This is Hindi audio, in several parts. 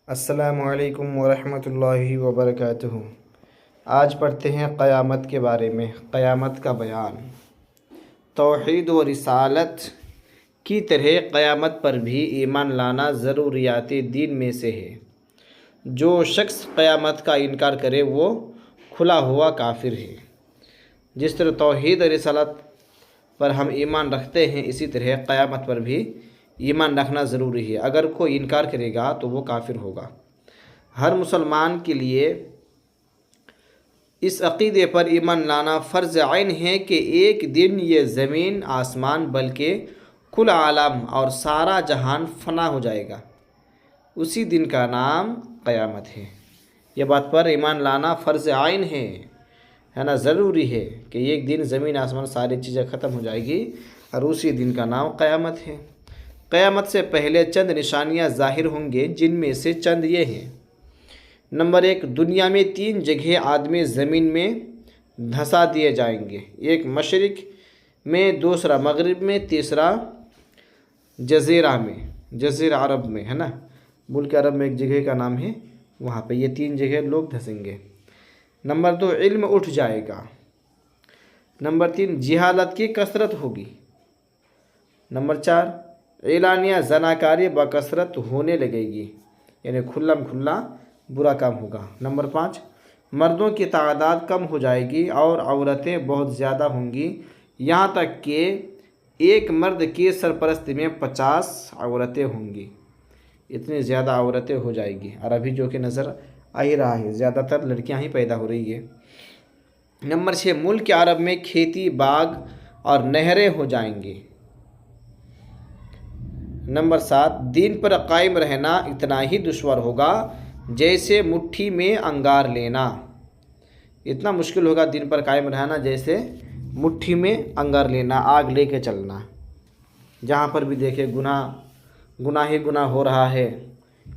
अस्सलामुअलैकुम वरहमतुल्लाहि वबरकातुहू। आज पढ़ते हैं क़यामत के बारे में। क़यामत का बयान। तौहीद व रिसालत की तरह क़यामत पर भी ईमान लाना ज़रूरियात दीन में से है। जो शख्स क़यामत का इनकार करे वो खुला हुआ काफिर है। जिस तरह तौहीद और रिसालत पर हम ईमान रखते हैं, इसी तरह क़यामत पर भी ईमान रखना ज़रूरी है। अगर कोई इनकार करेगा तो वो काफिर होगा। हर मुसलमान के लिए इस अक़ीदे पर ईमान लाना फ़र्ज़ ऐन है कि एक दिन ये ज़मीन आसमान बल्कि कुल आलम और सारा जहान फ़ना हो जाएगा। उसी दिन का नाम क़यामत है। यह बात पर ईमान लाना फ़र्ज़ ऐन है ना, ज़रूरी है कि एक दिन ज़मीन आसमान सारी चीज़ें ख़त्म हो जाएगी और उसी दिन का नाम क़यामत है। क़यामत से पहले चंद निशानियां ज़ाहिर होंगे, जिनमें से चंद ये हैं। नंबर 1, दुनिया में 3 जगह आदमी ज़मीन में धंसा दिए जाएंगे। एक मशरिक़ में, दूसरा मगरिब में, तीसरा जज़ीरा में, जज़ीरा अरब में, है ना, मुल्क अरब में एक जगह का नाम है, वहाँ पे ये 3 जगह लोग धंसेंगे। नंबर 2, इल्म उठ जाएगा। नंबर 3, जिहालत की कसरत होगी। नंबर 4, एलानिया जनाकारी बकसरत होने लगेगी, यानी खुल्लम खुल्ला बुरा काम होगा। नंबर 5, मर्दों की तादाद कम हो जाएगी और औरतें बहुत ज़्यादा होंगी, यहाँ तक कि एक मर्द की सरपरस्ती में 50 औरतें होंगी। इतनी ज़्यादा औरतें हो जाएगी। और अभी जो कि नज़र आ ही रहा है, ज़्यादातर लड़कियां ही पैदा हो रही है। नंबर 6, मुल्क अरब में खेती बाग और नहरें हो जाएंगी। नंबर 7, दीन पर कायम रहना इतना ही दुश्वार होगा जैसे मुट्ठी में अंगार लेना। इतना मुश्किल होगा दीन पर कायम रहना जैसे मुट्ठी में अंगार लेना, आग लेके चलना। जहाँ पर भी देखे गुनाह ही गुनाह हो रहा है,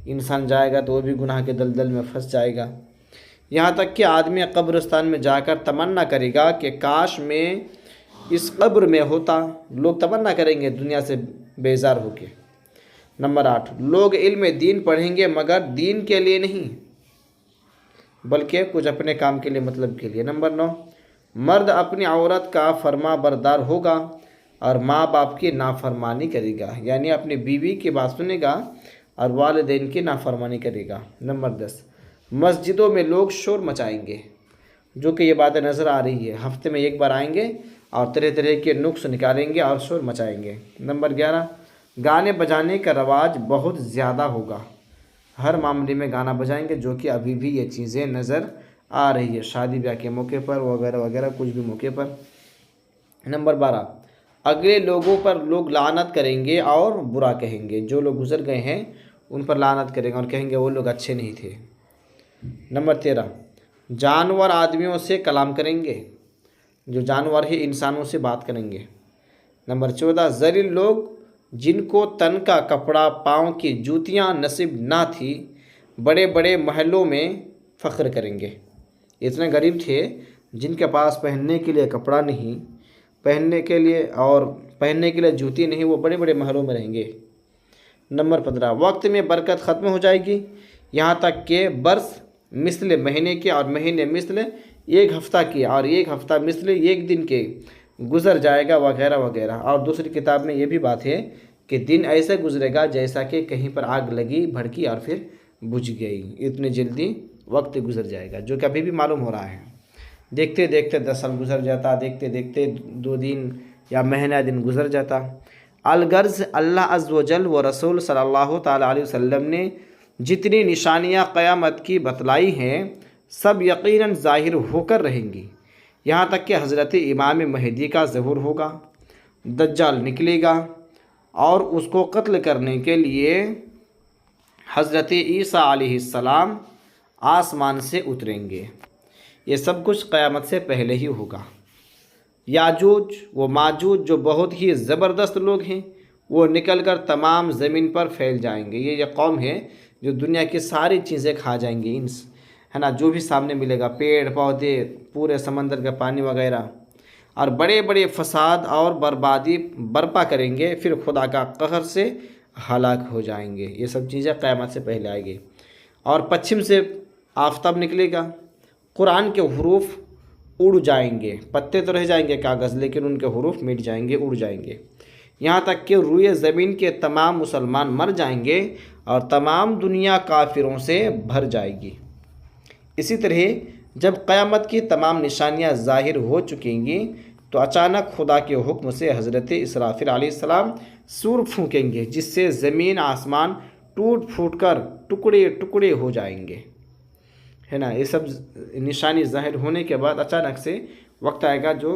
इंसान जाएगा तो वो भी गुनाह के दलदल में फंस जाएगा। यहाँ तक कि आदमी कब्रिस्तान में जाकर तमन्ना करेगा कि काश मैं इस कब्र में होता। लोग तमन्ना करेंगे दुनिया से बेजार होके। नंबर 8, लोग इल्म दीन पढ़ेंगे मगर दीन के लिए नहीं, बल्कि कुछ अपने काम के लिए, मतलब के लिए। नंबर 9, मर्द अपनी औरत का फरमा बरदार होगा और माँ बाप की नाफरमानी करेगा, यानी अपनी बीवी की बात सुनेगा और वालिदैन की नाफरमानी करेगा। नंबर 10, मस्जिदों में लोग शोर मचाएंगे, जो कि ये बातें नज़र आ रही है। हफ्ते में एक बार आएंगे और तरह तरह के नुक्स निकालेंगे और शोर मचाएंगे। नंबर 11, गाने बजाने का रवाज बहुत ज़्यादा होगा। हर मामले में गाना बजाएंगे, जो कि अभी भी ये चीज़ें नज़र आ रही है, शादी ब्याह के मौके पर वगैरह वगैरह, कुछ भी मौके पर। नंबर 12, अगले लोगों पर लोग लानत करेंगे और बुरा कहेंगे। जो लोग गुजर गए हैं उन पर लानत करेंगे और कहेंगे वो लोग अच्छे नहीं थे। नंबर 13, जानवर आदमियों से कलाम करेंगे, जो जानवर ही इंसानों से बात करेंगे। नंबर 14, ज़लील लोग जिनको तन का कपड़ा, पाँव की जूतियाँ नसीब ना थी, बड़े बड़े महलों में फ़ख्र करेंगे। इतने गरीब थे जिनके पास पहनने के लिए कपड़ा नहीं, पहनने के लिए जूती नहीं, वो बड़े बड़े महलों में रहेंगे। नंबर 15, वक्त में बरकत ख़त्म हो जाएगी, यहाँ तक कि बरस मिस्ल महीने के और महीने मिस्ल एक हफ़्ता की और एक हफ़्ता मिस्ल एक दिन के गुज़र जाएगा, वगैरह वगैरह। और दूसरी किताब में ये भी बात है कि दिन ऐसे गुजरेगा जैसा कि कहीं पर आग लगी, भड़की और फिर बुझ गई। इतनी जल्दी वक्त गुजर जाएगा, जो कि अभी भी मालूम हो रहा है। देखते देखते 10 साल गुजर जाता, देखते देखते 2 दिन या महीना दिन गुजर जाता। अलगर्ज़ अल्लाह अज़्ज़ व जल व रसूल सल्लल्लाहु ताला अलैहि वसल्लम ने जितनी निशानियाँ क़यामत की बतलाई हैं, सब यकीनन ज़ाहिर होकर रहेंगी। यहाँ तक कि हज़रत इमाम महदी का ज़हूर होगा, दज्जाल निकलेगा और उसको कत्ल करने के लिए हज़रत ईसा अलैहिस्सलाम आसमान से उतरेंगे। ये सब कुछ क़यामत से पहले ही होगा। याजूज व माजूज, जो बहुत ही ज़बरदस्त लोग हैं, वो निकलकर तमाम ज़मीन पर फैल जाएंगे। ये कौम है जो दुनिया की सारी चीज़ें खा जाएंगी, है ना, जो भी सामने मिलेगा, पेड़ पौधे, पूरे समंदर का पानी वगैरह, और बड़े बड़े फसाद और बर्बादी बर्पा करेंगे, फिर खुदा का कहर से हलाक हो जाएंगे। ये सब चीज़ें क़यामत से पहले आएगी। और पश्चिम से आफताब निकलेगा। कुरान के हरूफ उड़ जाएंगे, पत्ते तो रह जाएंगे कागज़, लेकिन उनके हरूफ मिट जाएंगे, उड़ जाएंगे। यहाँ तक कि रुए ज़मीन के तमाम मुसलमान मर जाएंगे और तमाम दुनिया काफिरों से भर जाएगी। इसी तरह जब क़यामत की तमाम निशानियाँ ज़ाहिर हो चुकेंगी तो अचानक खुदा के हुक्म से हज़रत इसराफिल अलैहिस्सलाम सूर फूंकेंगे, जिससे ज़मीन आसमान टूट फूट कर टुकड़े टुकड़े हो जाएंगे, है ना। ये सब निशानी ज़ाहिर होने के बाद अचानक से वक्त आएगा जो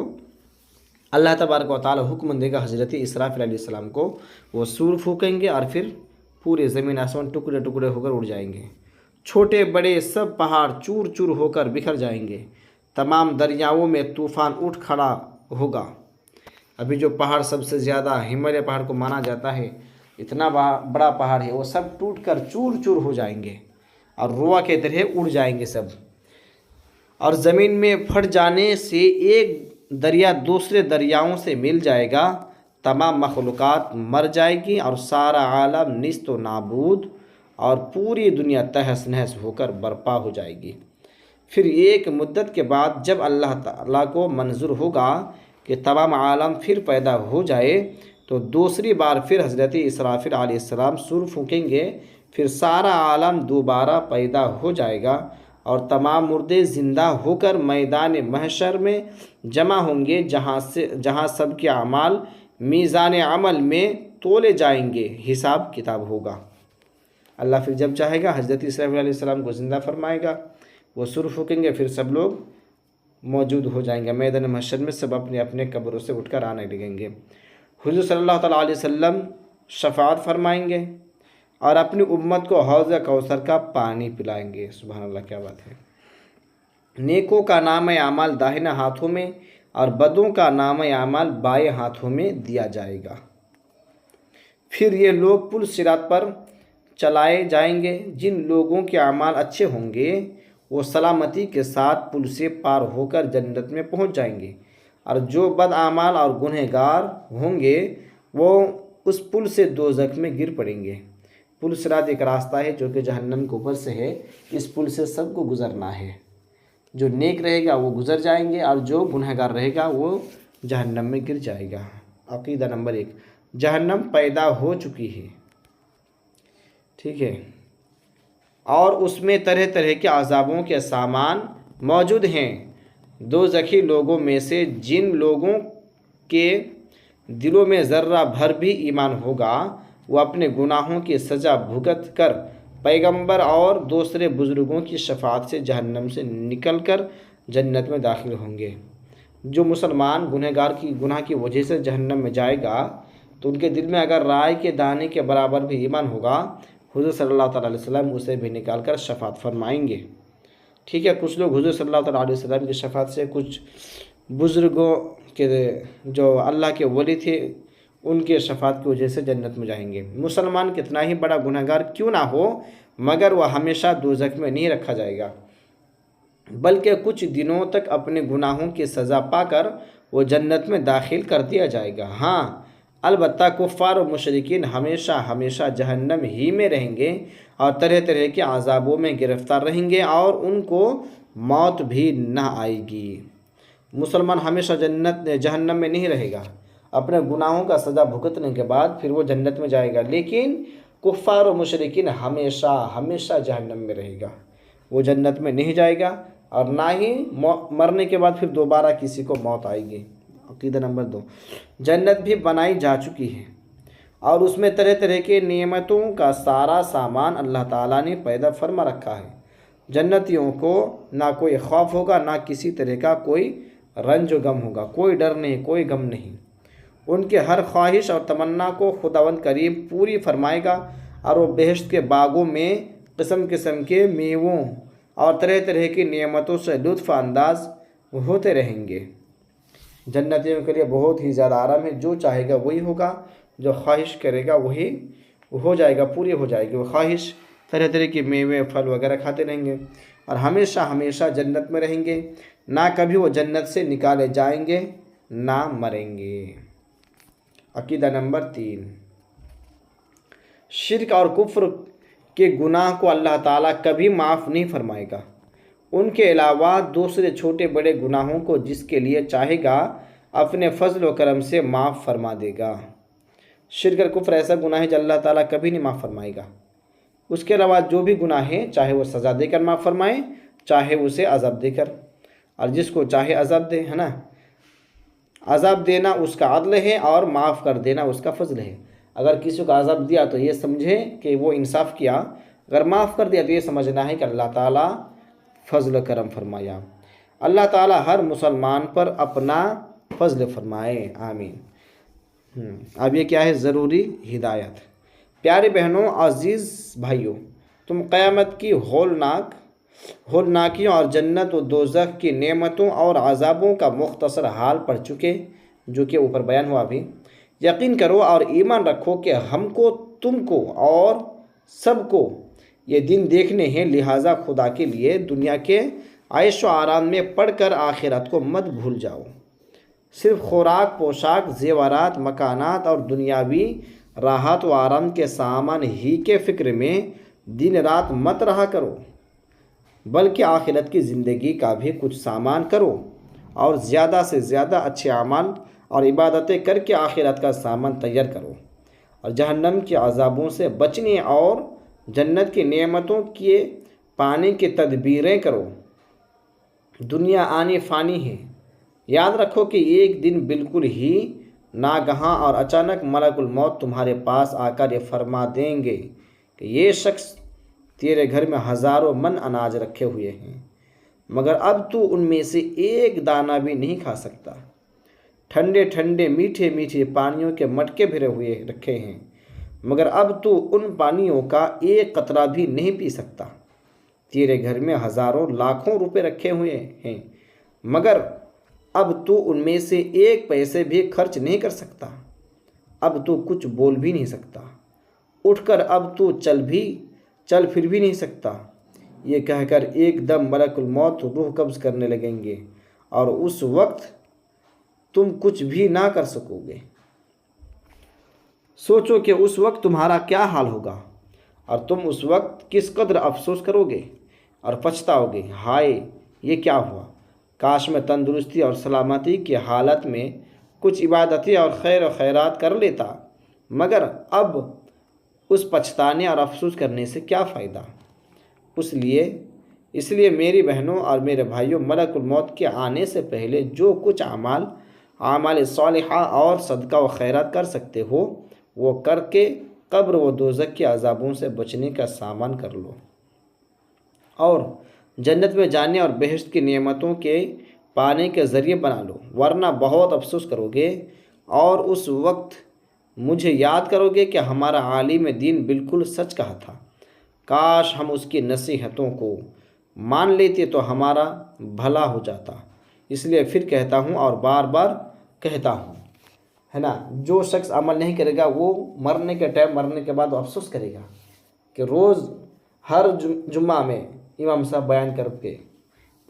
अल्लाह तबारक व तआला हुक्म देगा हज़रत इसराफिल अलैहिस्सलाम को, वो सूर फूकेंगे और फिर पूरे ज़मीन आसमान टुकड़े टुकड़े होकर उड़ जाएंगे। छोटे बड़े सब पहाड़ चूर चूर होकर बिखर जाएंगे। तमाम दरियाओं में तूफ़ान उठ खड़ा होगा। अभी जो पहाड़ सबसे ज़्यादा हिमालय पहाड़ को माना जाता है, इतना बड़ा पहाड़ है, वो सब टूट कर चूर चूर हो जाएंगे और रुआ के तरह उड़ जाएंगे सब। और ज़मीन में फट जाने से एक दरिया दूसरे दरियाओं से मिल जाएगा। तमाम मखलूक़ात मर जाएगी और सारा आलम निस्त व नाबूद और पूरी दुनिया तहस नहस होकर बर्पा हो जाएगी। फिर एक मुद्दत के बाद जब अल्लाह ताला को मंजूर होगा कि तमाम आलम फिर पैदा हो जाए, तो दूसरी बार फिर हज़रत इसराफिल अलैहिस्सलाम सूर फूकेंगे। फिर सारा आलम दोबारा पैदा हो जाएगा और तमाम मुर्दे ज़िंदा होकर मैदान महशर में जमा होंगे, जहाँ सबके अमाल मीज़ान अमल में तोले जाएंगे, हिसाब किताब होगा। अल्लाह फिर जब चाहेगा हज़रत इसराफिल अलैहिस्सलाम को ज़िंदा फरमाएगा, वो सूर फूकेंगे, फिर सब लोग मौजूद हो जाएंगे मैदान महशर में, सब अपने अपने कब्रों से उठकर आने लगेंगे। हुज़ूर सल्लल्लाहु तआला अलैहि वसल्लम शफ़ाअत फरमाएंगे और अपनी उम्मत को हौज़ कौसर का पानी पिलाएंगे। सुभान अल्लाह, क्या बात है। नेकों का नाम आमाल दाहिने हाथों में और बदों का नाम आमाल बाएं हाथों में दिया जाएगा। फिर ये लोग पुल सिरात पर चलाए जाएंगे। जिन लोगों के अमाल अच्छे होंगे वो सलामती के साथ पुल से पार होकर जन्नत में पहुंच जाएंगे, और जो बद आमाल और गुनहगार होंगे वो उस पुल से दोज़ख में गिर पड़ेंगे। पुल सिरात एक रास्ता है जो कि जहन्नम के ऊपर से है। इस पुल से सबको गुज़रना है। जो नेक रहेगा वो गुज़र जाएंगे और जो गुनहगार रहेगा वो जहन्नम में गिर जाएगा। अक़ीदा नंबर 1, जहन्नम पैदा हो चुकी है, ठीक है, और उसमें तरह तरह के अज़ाबों के सामान मौजूद हैं। दोज़खी लोगों में से जिन लोगों के दिलों में ज़र्रा भर भी ईमान होगा, वो अपने गुनाहों की सज़ा भुगत कर पैगंबर और दूसरे बुज़ुर्गों की शफ़ाअत से जहन्नम से निकलकर जन्नत में दाखिल होंगे। जो मुसलमान गुनहगार की गुनाह की वजह से जहन्नम में जाएगा, तो उनके दिल में अगर राय के दाने के बराबर भी ईमान होगा, हुज़ूर सल्लल्लाहु अलैहि वसल्लम उसे भी निकाल कर शफ़ाअत फरमाएंगे, ठीक है। कुछ लोग हुज़ूर सल्लल्लाहु अलैहि वसल्लम की शफ़ाअत से, कुछ बुज़ुर्गों के जो अल्लाह के वली थे उनके शफ़ाअत की वजह से जन्नत में जाएंगे। मुसलमान कितना ही बड़ा गुनहगार क्यों ना हो, मगर वह हमेशा दोज़ख में नहीं रखा जाएगा, बल्कि कुछ दिनों तक अपने गुनाहों की सज़ा पाकर वो जन्नत में दाखिल कर दिया जाएगा। हाँ, अलबत्ता कुफ़ार और मुशरिकीन हमेशा हमेशा जहन्नम ही में रहेंगे और तरह तरह के अज़ाबों में गिरफ़्तार रहेंगे और उनको मौत भी न आएगी। मुसलमान हमेशा जहन्नम में नहीं रहेगा। अपने गुनाहों का सज़ा भुगतने के बाद फिर वो जन्नत में जाएगा, लेकिन कुफ़ार और मुशरिकीन हमेशा हमेशा जहन्नम में रहेगा। वो जन्नत में नहीं जाएगा और ना ही मरने के बाद फिर दोबारा किसी को मौत आएगी। अक़ीदा नंबर 2, जन्नत भी बनाई जा चुकी है और उसमें तरह तरह के नेमतों का सारा सामान अल्लाह ताला ने पैदा फरमा रखा है। जन्नतियों को ना कोई खौफ होगा, ना किसी तरह का कोई रंज व गम होगा, कोई डर नहीं, कोई गम नहीं। उनके हर ख्वाहिश और तमन्ना को खुदावंद करीम पूरी फरमाएगा और वो बेहश्त के बागों में किस्म किस्म के मेवों और तरह तरह की नेमतों से लुत्फ़ अंदाज होते रहेंगे। जन्नतियों के लिए बहुत ही ज़्यादा आराम है। जो चाहेगा वही होगा, जो ख्वाहिश करेगा वही हो जाएगा, पूरी हो जाएगी वो ख्वाहिश। तरह तरह के मेवे फल वगैरह खाते रहेंगे और हमेशा हमेशा जन्नत में रहेंगे। ना कभी वो जन्नत से निकाले जाएंगे, ना मरेंगे। अक़ीदा नंबर 3, शिर्क और कुफ्र के गुनाह को अल्लाह ताला कभी माफ़ नहीं फरमाएगा। उनके अलावा दूसरे छोटे बड़े गुनाहों को जिसके लिए चाहेगा अपने फजल व करम से माफ़ फरमा देगा। शिर्क और कुफ्र ऐसा गुनाह है जो अल्लाह ताला कभी नहीं माफ़ फरमाएगा। उसके अलावा जो भी गुनाह है, चाहे वो सज़ा देकर माफ़ फरमाए, चाहे उसे अज़ाब देकर, और जिसको चाहे अज़ाब दे, है ना। अज़ाब देना उसका अदल है और माफ़ कर देना उसका फजल है। अगर किसी को अज़ाब दिया तो ये समझे कि वो इंसाफ किया, अगर माफ़ कर दिया तो ये समझना है कि अल्लाह ताला फजल करम फरमाया। अल्लाह ताला हर मुसलमान पर अपना फजल फरमाए, आमीन। अब ये क्या है, ज़रूरी हिदायत। प्यारे बहनों, अज़ीज़ भाइयों, तुम क़यामत की होलनाकियों और जन्नत व दोज़ख की नेमतों और अज़ाबों का मुख्तसर हाल पढ़ चुके, जो कि ऊपर बयान हुआ अभी। यकीन करो और ईमान रखो कि हमको, तुमको और सबको ये दिन देखने हैं, लिहाजा खुदा के लिए दुनिया के आयशो आराम में पढ़कर आखिरत को मत भूल जाओ। सिर्फ खुराक, पोशाक, जेवरात, मकानात और दुनियावी राहत व आराम के सामान ही के फ़िक्र में दिन रात मत रहा करो, बल्कि आखिरत की ज़िंदगी का भी कुछ सामान करो और ज़्यादा से ज़्यादा अच्छे अमाल और इबादतें करके आखिरत का सामान तैयार करो, और जहन्नम के अज़ाबों से बचने और जन्नत की नेमतों के पाने की तदबीरें करो। दुनिया आने फ़ानी है। याद रखो कि एक दिन बिल्कुल ही नागहां और अचानक मलकुल मौत तुम्हारे पास आकर ये फरमा देंगे कि ये शख्स तेरे घर में हज़ारों मन अनाज रखे हुए हैं, मगर अब तू उनमें से एक दाना भी नहीं खा सकता। ठंडे ठंडे मीठे मीठे पानियों के मटके भरे हुए रखे हैं, मगर अब तू उन पानियों का एक कतरा भी नहीं पी सकता। तेरे घर में हज़ारों लाखों रुपए रखे हुए हैं, मगर अब तू उनमें से एक पैसे भी खर्च नहीं कर सकता। अब तू कुछ बोल भी नहीं सकता। उठकर अब तू चल फिर भी नहीं सकता। ये कहकर एकदम मलकुल मौत रूह कब्ज़ करने लगेंगे और उस वक्त तुम कुछ भी ना कर सकोगे। सोचो कि उस वक्त तुम्हारा क्या हाल होगा और तुम उस वक्त किस कदर अफसोस करोगे और पछताओगे। हाय, ये क्या हुआ, काश मैं तंदुरुस्ती और सलामती की हालत में कुछ इबादतें और खैरात कर लेता, मगर अब उस पछताने और अफसोस करने से क्या फ़ायदा। इसलिए मेरी बहनों और मेरे भाइयों, मलकुल मौत के आने से पहले जो कुछ आमाल सालिहा और सदका व खैरात कर सकते हो, वो करके कब्र व दोज़ख के अज़ाबों से बचने का सामान कर लो और जन्नत में जाने और बेहश्त की नेमतों के पाने के ज़रिए बना लो, वरना बहुत अफसोस करोगे और उस वक्त मुझे याद करोगे कि हमारा आलिम दीन बिल्कुल सच कहा था। काश हम उसकी नसीहतों को मान लेते तो हमारा भला हो जाता। इसलिए फिर कहता हूँ और बार बार कहता हूँ, है ना, जो शख्स अमल नहीं करेगा वो मरने के बाद अफसोस करेगा कि रोज़ हर जुम्मा में इमाम साहब बयान करके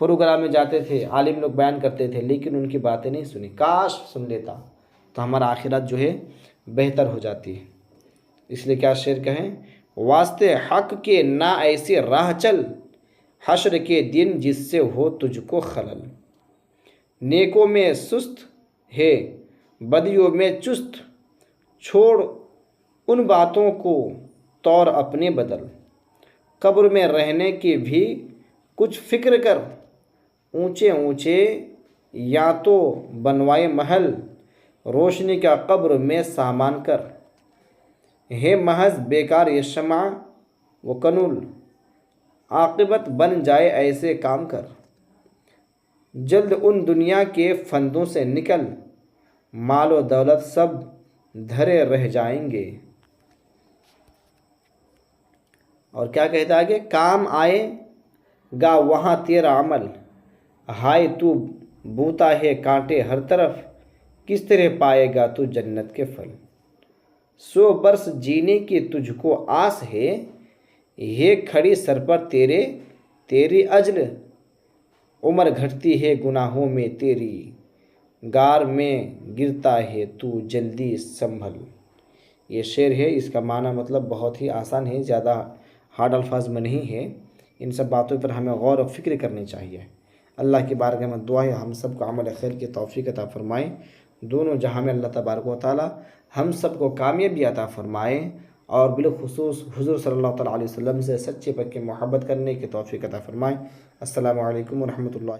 प्रोग्राम में जाते थे, आलिम लोग बयान करते थे, लेकिन उनकी बातें नहीं सुनी। काश सुन लेता तो हमारा आखिरत जो है बेहतर हो जाती है। इसलिए क्या शेर कहें, वास्ते हक के ना ऐसे राह चल, हश्र के दिन जिससे हो तुझको खलल। नेकों में सुस्त है, बदियों में चुस्त, छोड़ उन बातों को तौर अपने बदल। कब्र में रहने की भी कुछ फ़िक्र कर, ऊंचे ऊंचे या तो बनवाए महल, रोशनी का कब्र में सामान कर। हे महज बेकार ये शमा व कनुल, आक़िबत बन जाए ऐसे काम कर। जल्द उन दुनिया के फंदों से निकल, माल व दौलत सब धरे रह जाएंगे। और क्या कहता है आगे, काम आएगा वहाँ तेरा अमल, हाय तू बूता है कांटे हर तरफ, किस तरह पाएगा तू जन्नत के फल। 100 बरस जीने की तुझको आस है, ये खड़ी सर पर तेरी अजल। उम्र घटती है गुनाहों में तेरी, गार में गिरता है तू जल्दी संभल। ये शेर है, इसका माना मतलब बहुत ही आसान है, ज़्यादा हार्ड अल्फाज में नहीं है। इन सब बातों पर हमें गौर और फिक्र करनी चाहिए। अल्लाह की बारगाह में दुआ है हम सब को अमल खैर की तौफीक अता फ़रमाए। दोनों जहां में अल्लाह तबारक व तआला हम सब को कामयाबी अता फ़रमाए और बिलखुसूस हुज़ूर सल्लल्लाहु अलैहि वसल्लम से सच्चे पक्के मोहब्बत करने की तौफीक अता फ़रमाए। अस्सलामु अलैकुम व रहमतुल्लाह।